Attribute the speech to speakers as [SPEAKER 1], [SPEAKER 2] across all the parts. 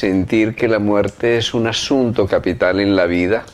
[SPEAKER 1] sentir que la muerte es un asunto capital en la vida,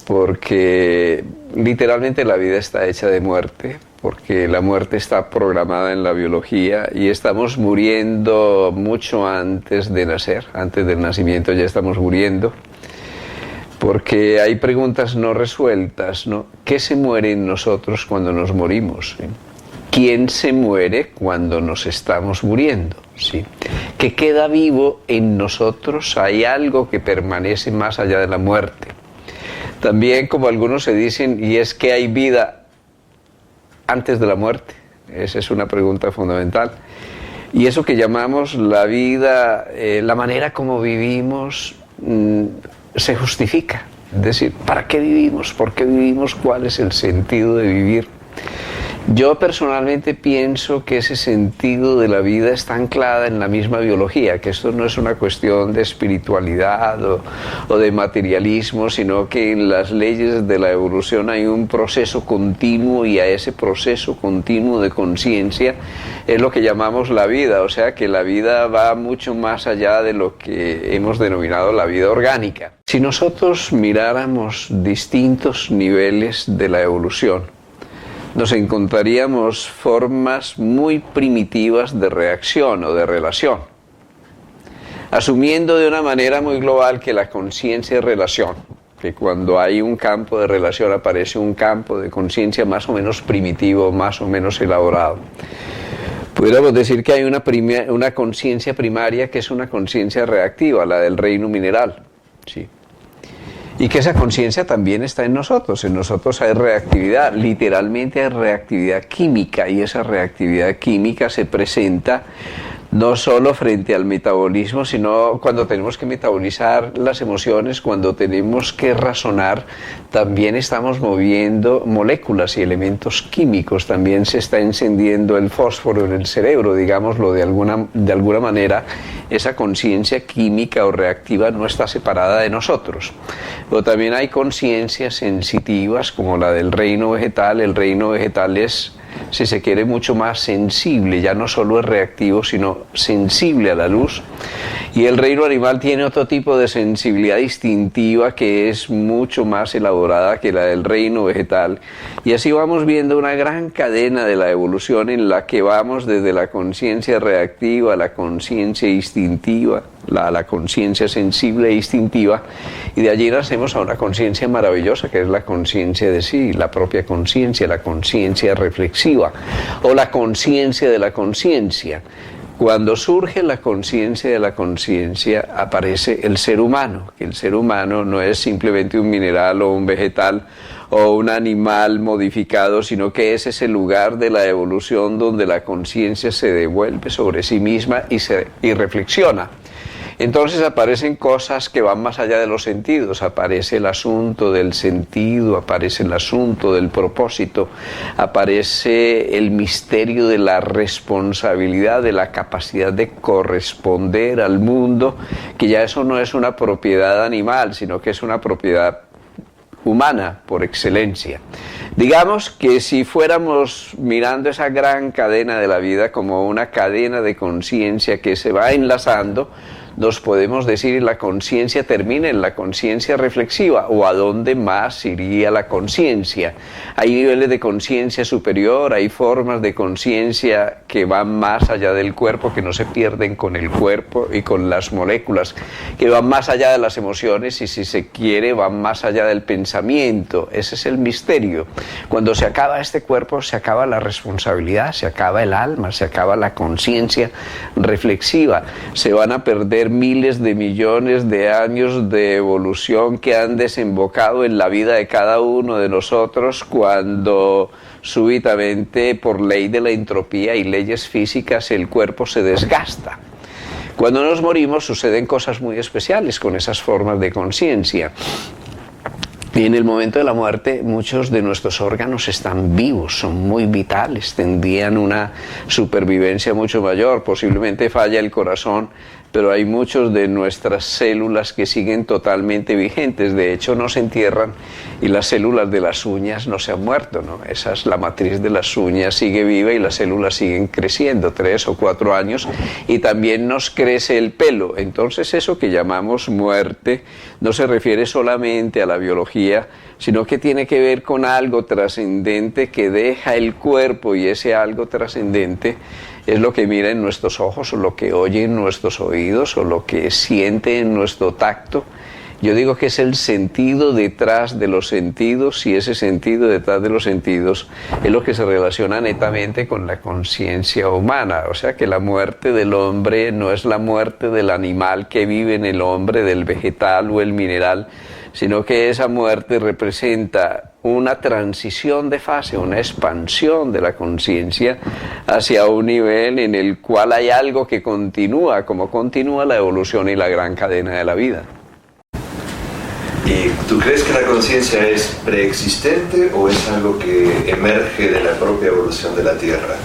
[SPEAKER 1] porque literalmente la vida está hecha de muerte, porque la muerte está programada en la biología y estamos muriendo mucho antes de nacer, antes del nacimiento ya estamos muriendo, porque hay preguntas no resueltas, ¿no? ¿Qué se muere en nosotros cuando nos morimos? ¿Sí? ¿Quién se muere cuando nos estamos muriendo? ¿Sí? ¿Qué queda vivo en nosotros? ¿Hay algo que permanece más allá de la muerte? También, como algunos se dicen, y es que hay vida antes de la muerte. Esa es una pregunta fundamental. Y eso que llamamos la vida, la manera como vivimos, se justifica. Es decir, ¿para qué vivimos? ¿Por qué vivimos? ¿Cuál es el sentido de vivir? Yo personalmente pienso que ese sentido de la vida está anclada en la misma biología, que esto no es una cuestión de espiritualidad o de materialismo, sino que en las leyes de la evolución hay un proceso continuo, y a ese proceso continuo de conciencia es lo que llamamos la vida. O sea que la vida va mucho más allá de lo que hemos denominado la vida orgánica. Si nosotros miráramos distintos niveles de la evolución, nos encontraríamos formas muy primitivas de reacción o de relación, asumiendo de una manera muy global que la conciencia es relación, que cuando hay un campo de relación aparece un campo de conciencia más o menos primitivo, más o menos elaborado. Pudiéramos decir que hay una conciencia primaria que es una conciencia reactiva, la del reino mineral, ¿sí? Y que esa conciencia también está en nosotros hay reactividad, literalmente hay reactividad química, y esa reactividad química se presenta no solo frente al metabolismo, sino cuando tenemos que metabolizar las emociones, cuando tenemos que razonar, también estamos moviendo moléculas y elementos químicos, también se está encendiendo el fósforo en el cerebro, digámoslo de alguna manera. Esa conciencia química o reactiva no está separada de nosotros. Pero también hay conciencias sensitivas como la del reino vegetal. El reino vegetal es, si se quiere, mucho más sensible, ya no solo es reactivo, sino sensible a la luz. Y el reino animal tiene otro tipo de sensibilidad distintiva que es mucho más elaborada que la del reino vegetal. Y así vamos viendo una gran cadena de la evolución en la que vamos desde la conciencia reactiva a la conciencia instintiva, la conciencia sensible e instintiva, y de allí nacemos a una conciencia maravillosa que es la conciencia de sí, la propia conciencia, la conciencia reflexiva o la conciencia de la conciencia. Cuando surge la conciencia de la conciencia aparece el ser humano, que el ser humano no es simplemente un mineral o un vegetal o un animal modificado, sino que es ese lugar de la evolución donde la conciencia se devuelve sobre sí misma y reflexiona. Entonces aparecen cosas que van más allá de los sentidos, aparece el asunto del sentido, aparece el asunto del propósito, aparece el misterio de la responsabilidad, de la capacidad de corresponder al mundo, que ya eso no es una propiedad animal, sino que es una propiedad humana por excelencia. Digamos que si fuéramos mirando esa gran cadena de la vida como una cadena de conciencia que se va enlazando, nos podemos decir la conciencia termina en la conciencia reflexiva, o a dónde más iría la conciencia. Hay niveles de conciencia superior, hay formas de conciencia que van más allá del cuerpo, que no se pierden con el cuerpo y con las moléculas, que van más allá de las emociones y, si se quiere, van más allá del pensamiento. Ese es el misterio. Cuando se acaba este cuerpo, se acaba la responsabilidad, se acaba el alma, se acaba la conciencia reflexiva, se van a perder miles de millones de años de evolución que han desembocado en la vida de cada uno de nosotros cuando súbitamente, por ley de la entropía y leyes físicas, el cuerpo se desgasta. Cuando nos morimos suceden cosas muy especiales con esas formas de conciencia. Y en el momento de la muerte muchos de nuestros órganos están vivos, son muy vitales, tendrían una supervivencia mucho mayor, posiblemente falla el corazón, pero hay muchos de nuestras células que siguen totalmente vigentes. De hecho, no se entierran y las células de las uñas no se han muerto, ¿no? Esa es la matriz de las uñas, sigue viva y las células siguen creciendo 3 o 4 años, y también nos crece el pelo. Entonces, eso que llamamos muerte no se refiere solamente a la biología, sino que tiene que ver con algo trascendente que deja el cuerpo, y ese algo trascendente es lo que mira en nuestros ojos, o lo que oye en nuestros oídos, o lo que siente en nuestro tacto. Yo digo que es el sentido detrás de los sentidos, y ese sentido detrás de los sentidos es lo que se relaciona netamente con la conciencia humana. O sea que la muerte del hombre no es la muerte del animal que vive en el hombre, del vegetal o el mineral, sino que esa muerte representa una transición de fase, una expansión de la conciencia hacia un nivel en el cual hay algo que continúa, como continúa la evolución y la gran cadena de la vida.
[SPEAKER 2] ¿Y tú crees que la conciencia es preexistente o es algo que emerge de la propia evolución de la Tierra?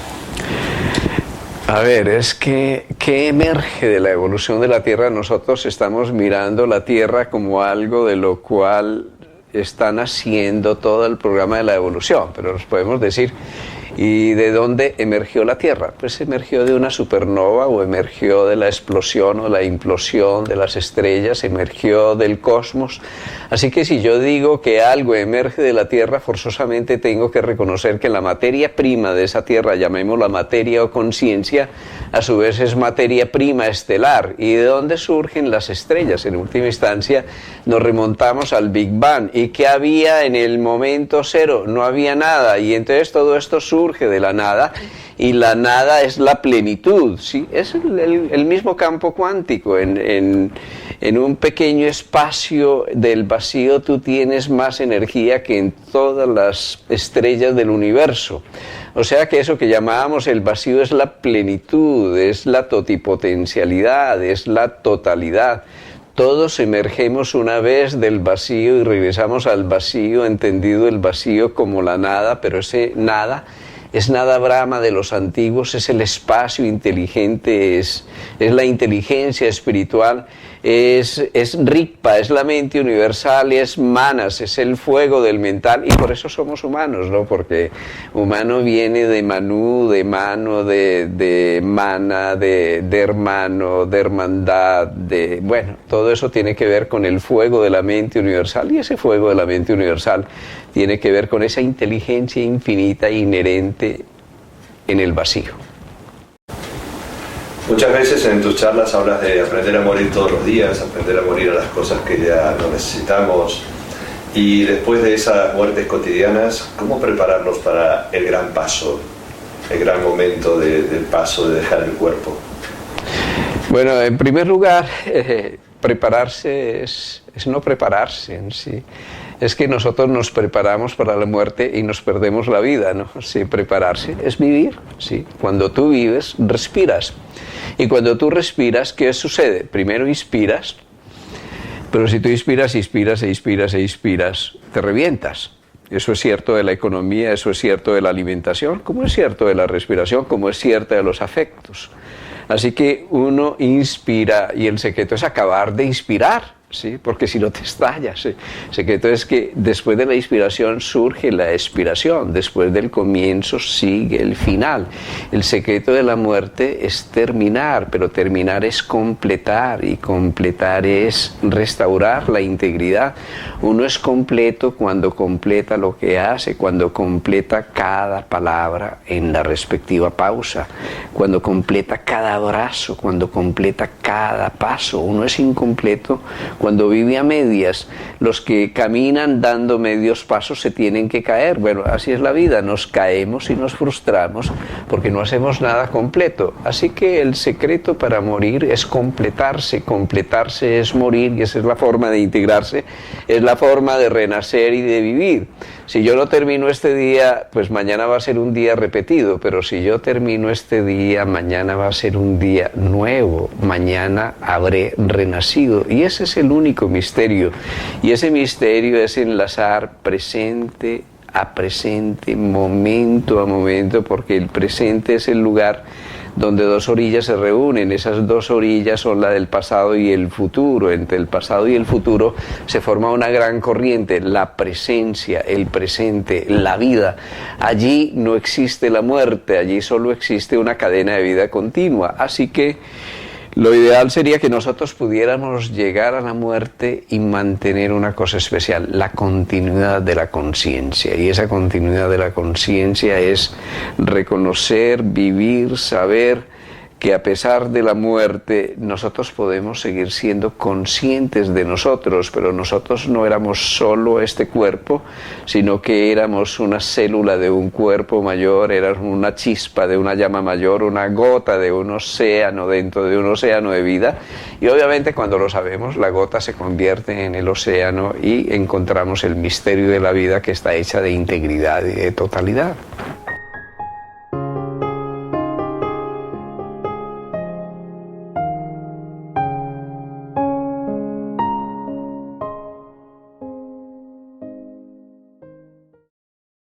[SPEAKER 1] A ver, es que ¿qué emerge de la evolución de la Tierra? Nosotros estamos mirando la Tierra como algo de lo cual están haciendo todo el programa de la evolución, pero nos podemos decir, ¿y de dónde emergió la Tierra? Pues emergió de una supernova, o emergió de la explosión o la implosión de las estrellas, emergió del cosmos. Así que si yo digo que algo emerge de la Tierra, forzosamente tengo que reconocer que la materia prima de esa Tierra, llamémosla materia o conciencia, a su vez es materia prima estelar. ¿Y de dónde surgen las estrellas? En última instancia nos remontamos al Big Bang. ¿Y qué había en el momento cero? No había nada, y entonces todo esto surge de la nada, y la nada es la plenitud, ¿sí? Es el mismo campo cuántico. En un pequeño espacio del vacío tú tienes más energía que en todas las estrellas del universo. O sea que eso que llamábamos el vacío es la plenitud, es la totipotencialidad, es la totalidad. Todos emergemos una vez del vacío y regresamos al vacío, entendido el vacío como la nada, pero ese nada es nada Brahma de los antiguos, es el espacio inteligente, es la inteligencia espiritual, es Rigpa, es la mente universal, es Manas, es el fuego del mental, y por eso somos humanos, ¿no? Porque humano viene de Manu, de mano, de mana, de hermano, de hermandad, bueno, todo eso tiene que ver con el fuego de la mente universal, y ese fuego de la mente universal tiene que ver con esa inteligencia infinita inherente en el vacío.
[SPEAKER 2] Muchas veces en tus charlas hablas de aprender a morir todos los días, aprender a morir a las cosas que ya no necesitamos, y después de esas muertes cotidianas, ¿cómo prepararnos para el gran paso, el gran momento del paso de dejar el cuerpo?
[SPEAKER 1] Bueno, en primer lugar, prepararse es no prepararse en sí. Es que nosotros nos preparamos para la muerte y nos perdemos la vida, ¿no? Sí, prepararse es vivir, ¿sí? Cuando tú vives, respiras. Y cuando tú respiras, ¿qué sucede? Primero inspiras, pero si tú inspiras, te revientas. Eso es cierto de la economía, eso es cierto de la alimentación, como es cierto de la respiración, como es cierto de los afectos. Así que uno inspira, y el secreto es acabar de inspirar, ¿sí? Porque si no te estallas. El secreto es que después de la inspiración surge la expiración, después del comienzo sigue el final. El secreto de la muerte es terminar, pero terminar es completar, y completar es restaurar la integridad. Uno es completo cuando completa lo que hace, cuando completa cada palabra en la respectiva pausa, cuando completa cada abrazo, cuando completa cada paso. Uno es incompleto cuando vive a medias. Los que caminan dando medios pasos se tienen que caer. Bueno, así es la vida, nos caemos y nos frustramos porque no hacemos nada completo. Así que el secreto para morir es completarse. Completarse es morir, y esa es la forma de integrarse, es la forma de renacer y de vivir. Si yo no termino este día, pues mañana va a ser un día repetido, pero si yo termino este día, mañana va a ser un día nuevo, mañana habré renacido, y ese es el único misterio, y ese misterio es enlazar presente a presente, momento a momento, porque el presente es el lugar donde dos orillas se reúnen. Esas dos orillas son la del pasado y el futuro. Entre el pasado y el futuro se forma una gran corriente, la presencia, el presente, la vida. Allí no existe la muerte, allí solo existe una cadena de vida continua. Así que lo ideal sería que nosotros pudiéramos llegar a la muerte y mantener una cosa especial, la continuidad de la conciencia. Y esa continuidad de la conciencia es reconocer, vivir, saber que a pesar de la muerte nosotros podemos seguir siendo conscientes de nosotros, pero nosotros no éramos solo este cuerpo, sino que éramos una célula de un cuerpo mayor, éramos una chispa de una llama mayor, una gota de un océano dentro de un océano de vida, y obviamente cuando lo sabemos la gota se convierte en el océano y encontramos el misterio de la vida que está hecha de integridad y de totalidad.